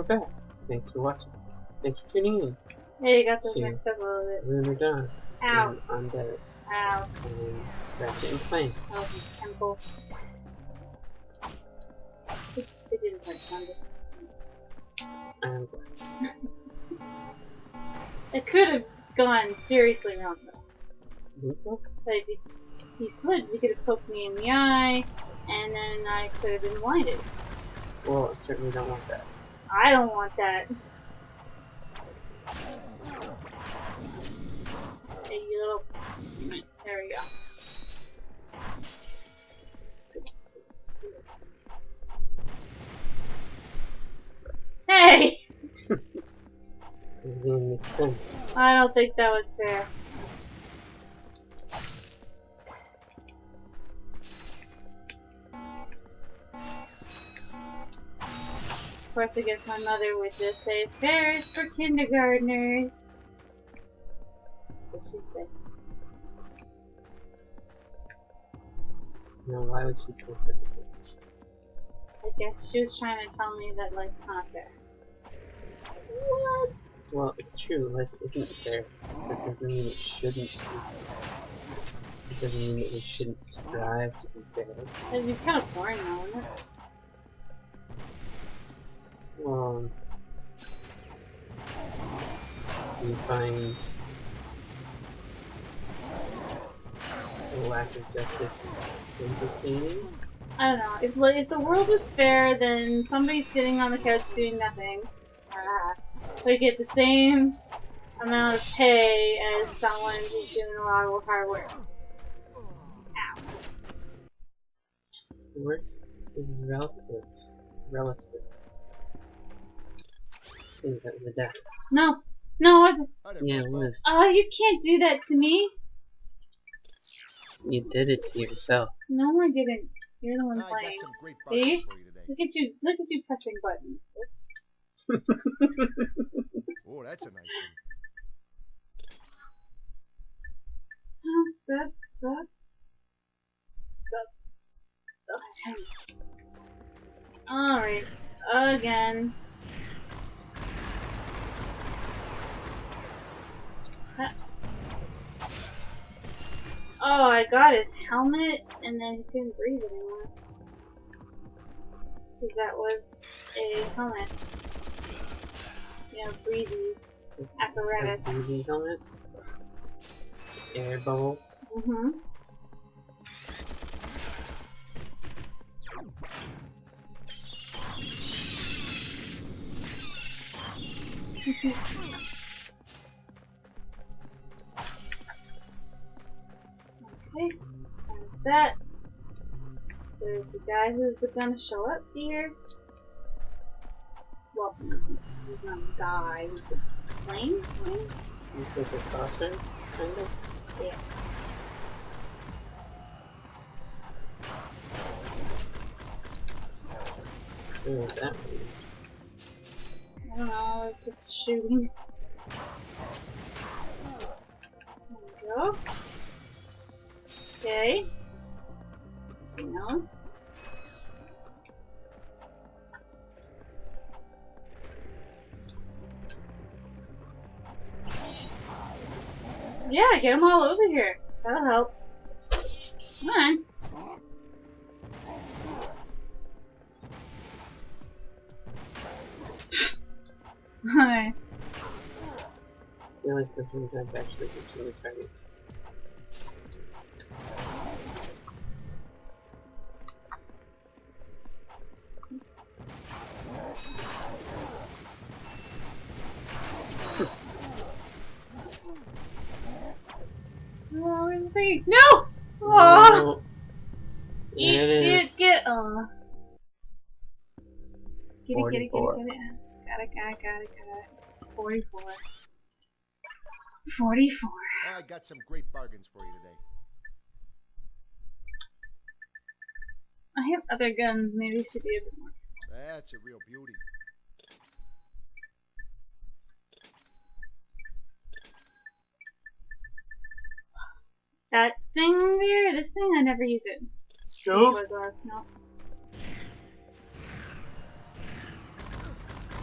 back. Thanks for watching. Thanks for tuning in. Yeah, you got those mixed up a little bit. LunarDawn. Ow. And Undead. Ow. And Ratchet and Clank. That was a temple. It didn't hurt, so I'm just... I am glad. It could have gone seriously wrong, though. Mm-hmm. Like, if he slipped, he could have poked me in the eye, and then I could have been blinded. Well, I certainly don't want that. I don't want that. Hey, you little... There we go. Hey! It didn't make sense. I don't think that was fair. Of course, I guess my mother would just say, fair is for kindergartners. That's what she'd say. Now, why would she say such a thing? I guess she was trying to tell me that life's not fair. What? Well, it's true, life isn't fair. That doesn't mean it shouldn't be fair. It doesn't mean that we shouldn't strive to be fair. It'd be kind of boring though, wouldn't it? Well, do you find the lack of justice entertaining? I don't know. If the world was fair, then somebody sitting on the couch doing nothing would get the same amount of pay as someone who's doing a lot of hard work. Ow. Work is relative. Relative. I think that was a death. No. No, it wasn't. Yeah, it was. Oh, you can't do that to me. You did it to yourself. No, I didn't. You're the one I playing. got some great See? bargains for you today. Look at you pressing buttons. Oh, that's a nice one. Alright, again. Oh, I got his helmet, and then he couldn't breathe anymore. Because that was a helmet. You know, breathing apparatus. A breathing helmet. Air bubble. Mm-hmm. Okay, there's that. There's the guy who's gonna show up here. Well, he's not a guy, he's a plane? You took a caution, kind of? Yeah. What was that mean? I don't know, I was just shooting. There we go. Okay. She knows. Yeah, get them all over here. That'll help. Come on. Alright. I feel like this means I've actually been really trying. Oh, where's the thing? No! Oh! There it is. Get oh. Get it. 44. Got it. 44. 44. I got some great bargains for you today. I have other guns. Maybe it should be a bit more. That's a real beauty. That thing there, this thing, I never use it. Nope. No.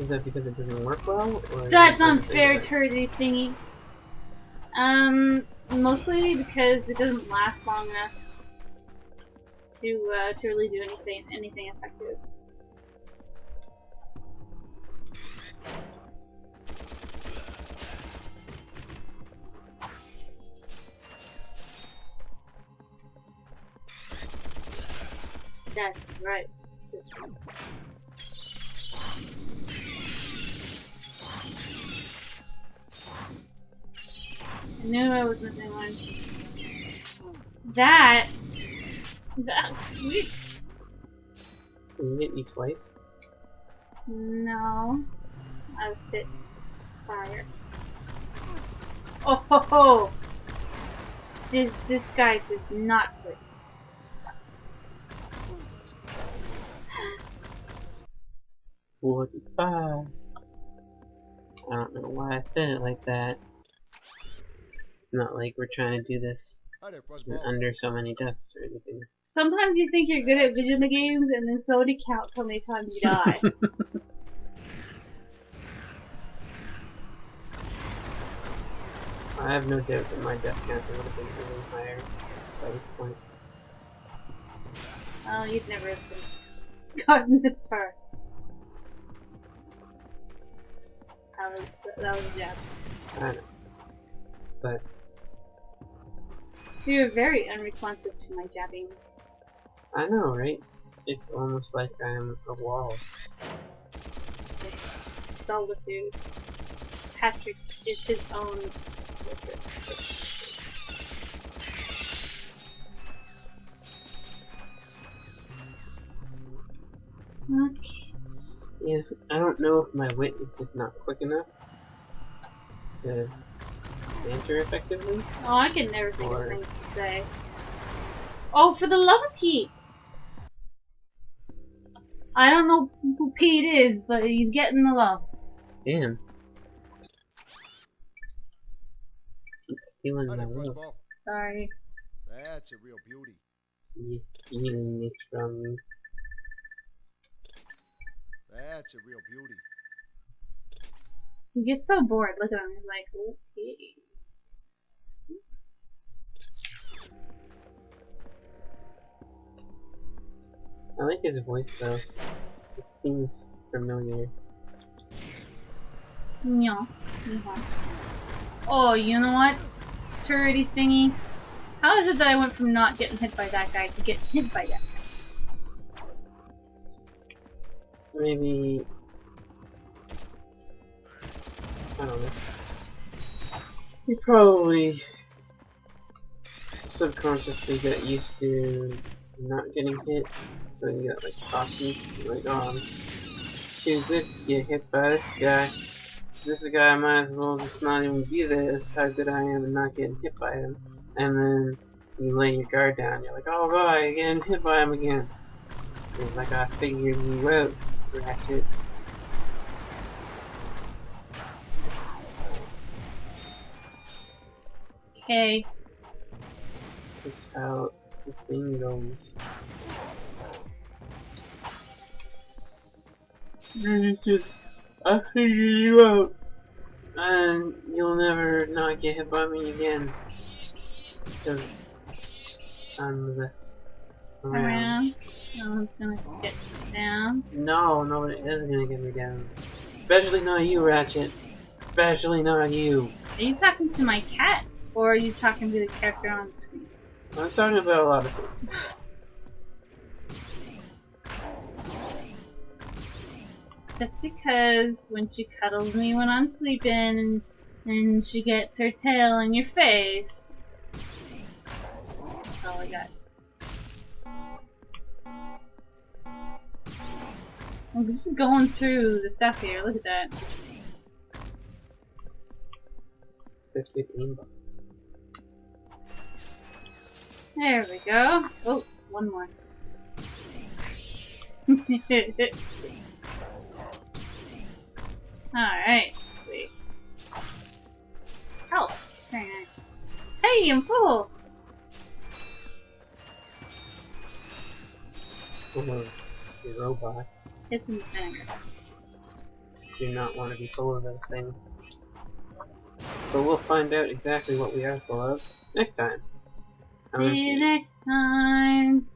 Is that because it doesn't work well? Or That's is it unfair, like- turdy thingy. Mostly because it doesn't last long enough to really do anything effective. That's right. I knew I was missing one. That. Can you hit me twice? No. I was hit fire. Oh ho ho! This guy does not quit. What? I don't know why I said it like that. It's not like we're trying to do this Hi there, in Fuzzball. under so many deaths or anything. Sometimes you think you're good at video games, and then somebody counts how many times you die. I have no doubt that my death count would have been even higher by this point. Well, you'd never have gotten this far. That was a jab. I know. But You were very unresponsive to my jabbing. I know, right? It's almost like I'm a wall. It's solitude. Patrick is his own fortress. Okay. Yeah, I don't know if my wit is just not quick enough to answer effectively. Oh, I can never think Or- of things to say. Oh, for the love of Pete! I don't know who Pete is, but he's getting the love. Damn. It's stealing Hi my there, love. Fuzzball. Sorry. That's a real beauty. He's stealing it from me. That's a real beauty. He gets so bored. Look at him. He's like, okay. I like his voice though. It seems familiar. Yeah. Yeah. Oh, you know what? Turrety thingy. How is it that I went from not getting hit by that guy to getting hit by that guy? Maybe... I don't know. You probably subconsciously got used to not getting hit, so you got like cocky, like, oh, I'm too good to get hit by this guy. This guy, I might as well just not even be there. That's how good I am and not getting hit by him. And then you lay your guard down. You're like, oh boy, getting hit by him again. It's like I figured you out, Ratchet. Okay. This is how this thing goes. I figured you out. And you'll never not get hit by me again. So, I'm the best around. No one's gonna get you down. No, nobody is gonna get me down. Especially not you, Ratchet. Especially not you. Are you talking to my cat? Or are you talking to the character on the screen? I'm talking about a lot of things. Just because when she cuddles me when I'm sleeping and she gets her tail in your face. That's all I got. I'm just going through the stuff here. Look at that. Especially aimbots. There we go. Oh, one more. Alright. Wait. Health. Very nice. Hey, I'm full! Oh, the robots. Get some vinegar. do not want to be full of those things. But we'll find out exactly what we are full of next time. See you next time.